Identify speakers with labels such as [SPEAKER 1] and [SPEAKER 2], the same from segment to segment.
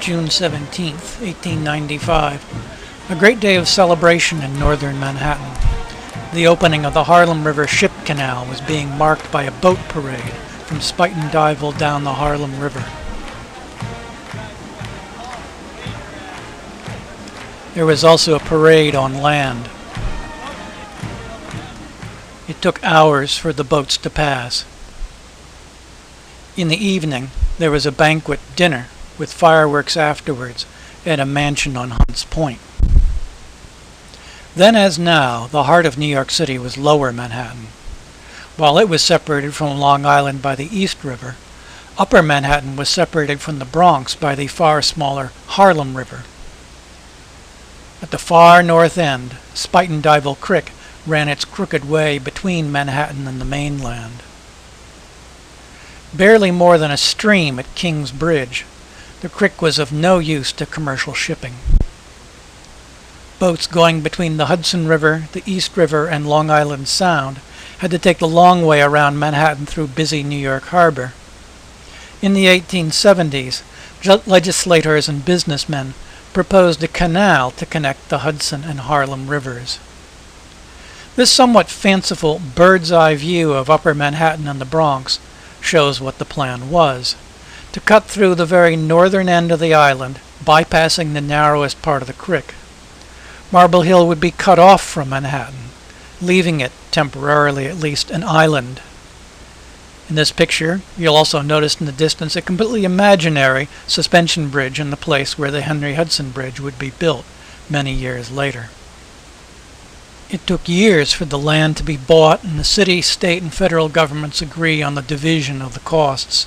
[SPEAKER 1] June 17th, 1895, a great day of celebration in northern Manhattan. The opening of the Harlem River Ship Canal was being marked by a boat parade from Spuyten Duyvil down the Harlem River. There was also a parade on land. It took hours for the boats to pass. In the evening, there was a banquet dinner with fireworks afterwards at a mansion on Hunts Point. Then as now, the heart of New York City was Lower Manhattan. While it was separated from Long Island by the East River, Upper Manhattan was separated from the Bronx by the far smaller Harlem River. At the far north end, Spuyten Duyvil Creek ran its crooked way between Manhattan and the mainland. Barely more than a stream at King's Bridge, the creek was of no use to commercial shipping. Boats going between the Hudson River, the East River, and Long Island Sound had to take the long way around Manhattan through busy New York Harbor. In the 1870s, legislators and businessmen proposed a canal to connect the Hudson and Harlem rivers. This somewhat fanciful bird's-eye view of Upper Manhattan and the Bronx shows what the plan was: to cut through the very northern end of the island, bypassing the narrowest part of the creek. Marble Hill would be cut off from Manhattan, leaving it, temporarily at least, an island. In this picture, you'll also notice in the distance a completely imaginary suspension bridge in the place where the Henry Hudson Bridge would be built many years later. It took years for the land to be bought, and the city, state, and federal governments agree on the division of the costs.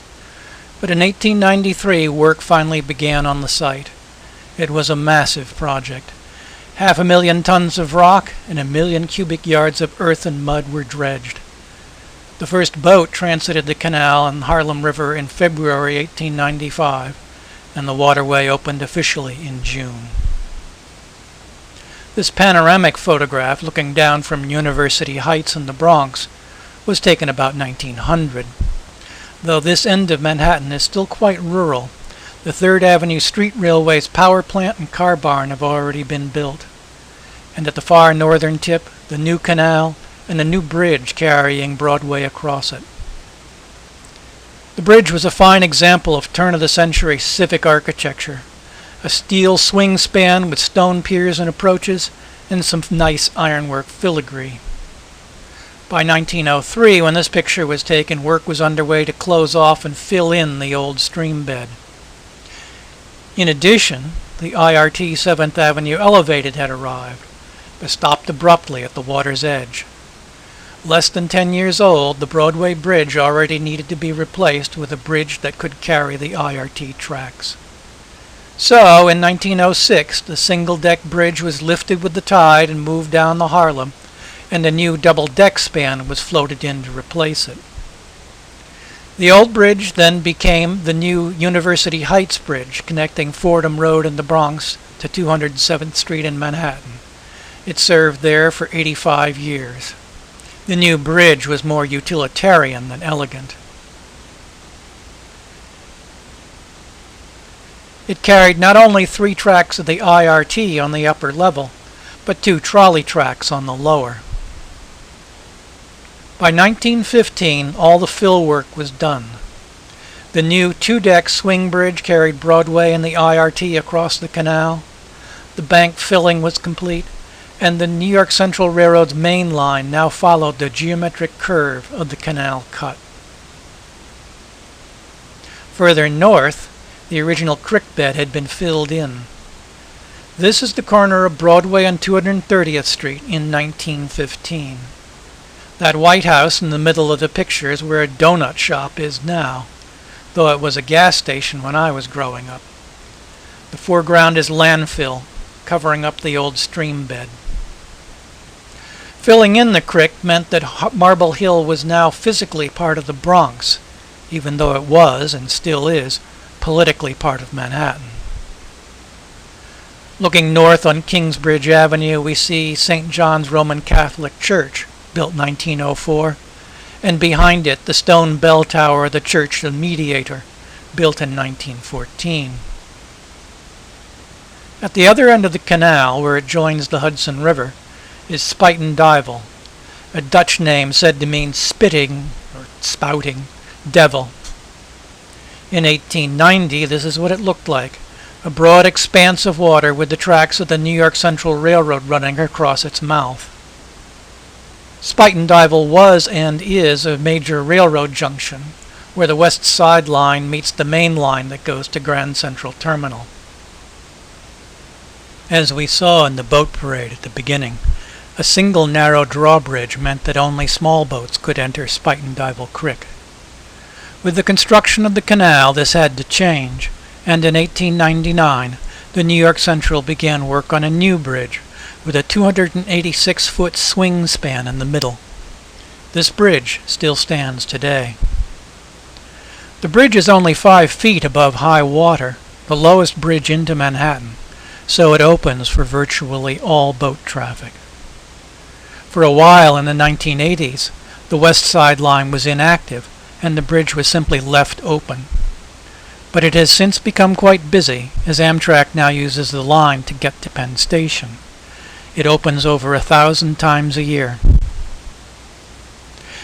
[SPEAKER 1] But in 1893, work finally began on the site. It was a massive project. 500,000 tons of rock and 1 million cubic yards of earth and mud were dredged. The first boat transited the canal and Harlem River in February 1895, and the waterway opened officially in June. This panoramic photograph, looking down from University Heights in the Bronx, was taken about 1900. Though this end of Manhattan is still quite rural, the 3rd Avenue Street Railway's power plant and car barn have already been built. And at the far northern tip, the new canal and a new bridge carrying Broadway across it. The bridge was a fine example of turn-of-the-century civic architecture. A steel swing span with stone piers and approaches, and some nice ironwork filigree. By 1903, when this picture was taken, work was underway to close off and fill in the old stream bed. In addition, the IRT 7th Avenue Elevated had arrived, but stopped abruptly at the water's edge. Less than 10 years old, the Broadway Bridge already needed to be replaced with a bridge that could carry the IRT tracks. So, in 1906, the single-deck bridge was lifted with the tide and moved down the Harlem, and a new double-deck span was floated in to replace it. The old bridge then became the new University Heights Bridge, connecting Fordham Road in the Bronx to 207th Street in Manhattan. It served there for 85 years. The new bridge was more utilitarian than elegant. It carried not only 3 tracks of the IRT on the upper level, but 2 trolley tracks on the lower. By 1915, all the fill work was done. The new 2-deck swing bridge carried Broadway and the IRT across the canal. The bank filling was complete, and the New York Central Railroad's main line now followed the geometric curve of the canal cut. Further north, the original creek bed had been filled in. This is the corner of Broadway and 230th Street in 1915. That White House in the middle of the picture is where a donut shop is now, though it was a gas station when I was growing up. The foreground is landfill, covering up the old stream bed. Filling in the creek meant that Marble Hill was now physically part of the Bronx, even though it was, and still is, politically part of Manhattan. Looking north on Kingsbridge Avenue, we see St. John's Roman Catholic Church, built 1904, and behind it the stone bell tower of the Church of the Mediator, built in 1914. At the other end of the canal, where it joins the Hudson River, is Spuyten Duyvil, a Dutch name said to mean spitting or spouting devil. In 1890, this is what it looked like: a broad expanse of water with the tracks of the New York Central Railroad running across its mouth. Spuyten Duyvil was and is a major railroad junction, where the West Side Line meets the main line that goes to Grand Central Terminal. As we saw in the boat parade at the beginning, a single narrow drawbridge meant that only small boats could enter Spuyten Duyvil Creek. With the construction of the canal, this had to change, and in 1899, the New York Central began work on a new bridge with a 286-foot swing span in the middle. This bridge still stands today. The bridge is only 5 feet above high water, the lowest bridge into Manhattan, so it opens for virtually all boat traffic. For a while in the 1980s, the West Side Line was inactive and the bridge was simply left open. But it has since become quite busy, as Amtrak now uses the line to get to Penn Station. It opens over 1,000 times a year.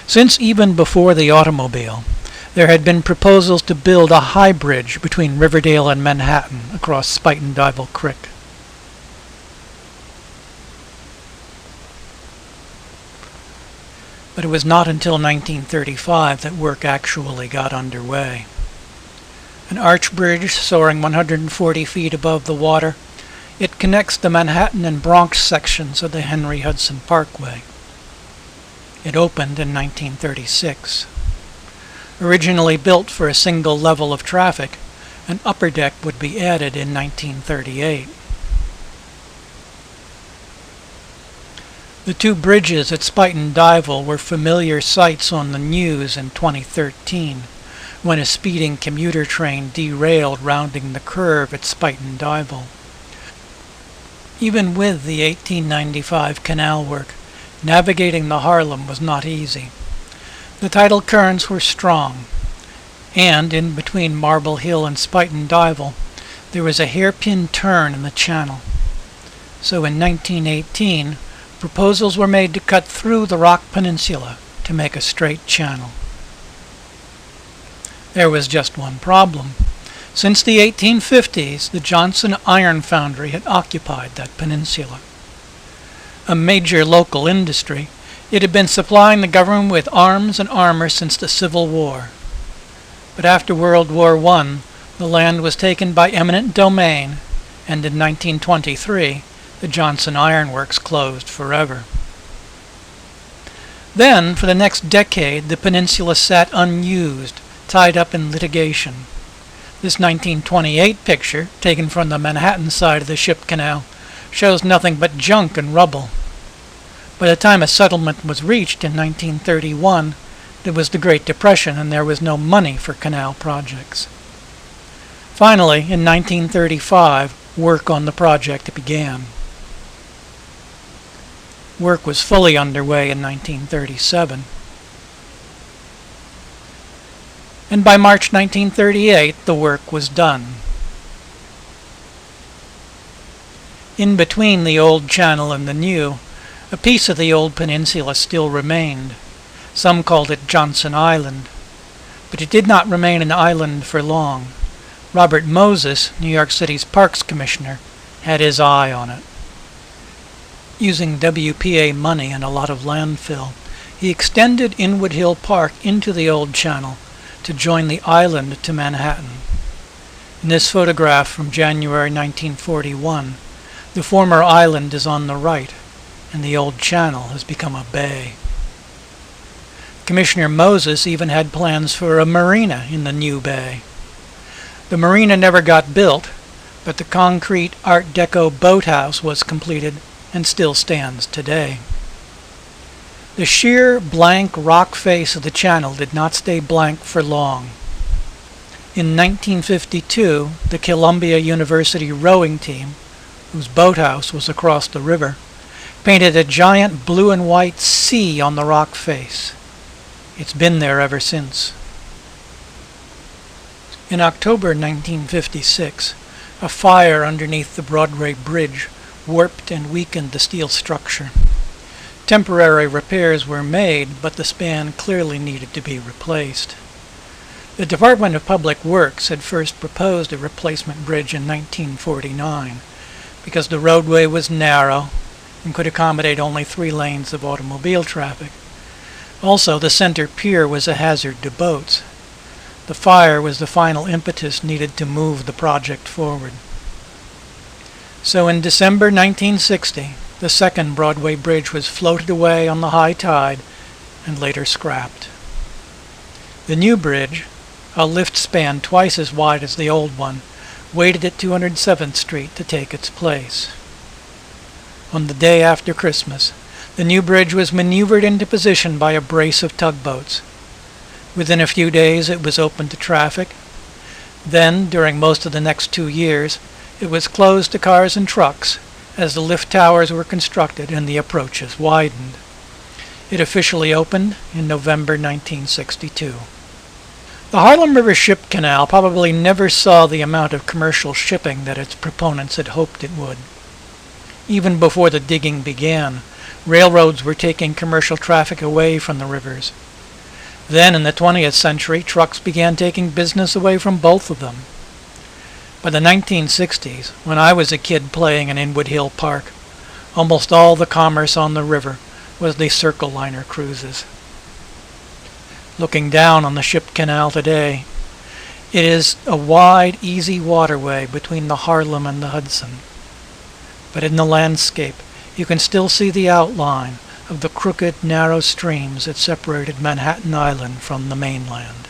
[SPEAKER 1] Since even before the automobile, there had been proposals to build a high bridge between Riverdale and Manhattan across Spuyten Duyvil Creek. But it was not until 1935 that work actually got underway. An arch bridge soaring 140 feet above the water, it connects the Manhattan and Bronx sections of the Henry Hudson Parkway. It opened in 1936. Originally built for a single level of traffic, an upper deck would be added in 1938. The two bridges at Spuyten Duyvil were familiar sights on the news in 2013, when a speeding commuter train derailed rounding the curve at Spuyten Duyvil. Even with the 1895 canal work, navigating the Harlem was not easy. The tidal currents were strong, and in between Marble Hill and Spuyten Duyvil, there was a hairpin turn in the channel. So in 1918, proposals were made to cut through the Rock Peninsula to make a straight channel. There was just one problem. Since the 1850s, the Johnson Iron Foundry had occupied that peninsula. A major local industry, it had been supplying the government with arms and armor since the Civil War. But after World War I, the land was taken by eminent domain, and in 1923, the Johnson Iron Works closed forever. Then, for the next decade, the peninsula sat unused, tied up in litigation. This 1928 picture, taken from the Manhattan side of the ship canal, shows nothing but junk and rubble. By the time a settlement was reached in 1931, there was the Great Depression and there was no money for canal projects. Finally, in 1935, work on the project began. Work was fully underway in 1937. And by March 1938, the work was done. In between the old channel and the new, a piece of the old peninsula still remained. Some called it Johnson Island. But it did not remain an island for long. Robert Moses, New York City's Parks Commissioner, had his eye on it. Using WPA money and a lot of landfill, he extended Inwood Hill Park into the old channel to join the island to Manhattan. In this photograph from January 1941, the former island is on the right, and the old channel has become a bay. Commissioner Moses even had plans for a marina in the new bay. The marina never got built, but the concrete Art Deco boathouse was completed and still stands today. The sheer, blank rock face of the channel did not stay blank for long. In 1952, the Columbia University rowing team, whose boathouse was across the river, painted a giant blue and white C on the rock face. It's been there ever since. In October 1956, A fire underneath the Broadway Bridge warped and weakened the steel structure. Temporary repairs were made, but the span clearly needed to be replaced. The Department of Public Works had first proposed a replacement bridge in 1949 because the roadway was narrow and could accommodate only 3 lanes of automobile traffic. Also, the center pier was a hazard to boats. The fire was the final impetus needed to move the project forward. So in December 1960, the second Broadway bridge was floated away on the high tide and later scrapped. The new bridge, a lift span twice as wide as the old one, waited at 207th Street to take its place. On the day after Christmas, the new bridge was maneuvered into position by a brace of tugboats. Within a few days it was open to traffic. Then, during most of the next 2 years, it was closed to cars and trucks as the lift towers were constructed and the approaches widened. It officially opened in November 1962. The Harlem River Ship Canal probably never saw the amount of commercial shipping that its proponents had hoped it would. Even before the digging began, railroads were taking commercial traffic away from the rivers. Then, in the 20th century, trucks began taking business away from both of them. By the 1960s, when I was a kid playing in Inwood Hill Park, almost all the commerce on the river was the Circle Liner cruises. Looking down on the ship canal today, it is a wide, easy waterway between the Harlem and the Hudson. But in the landscape, you can still see the outline of the crooked, narrow streams that separated Manhattan Island from the mainland.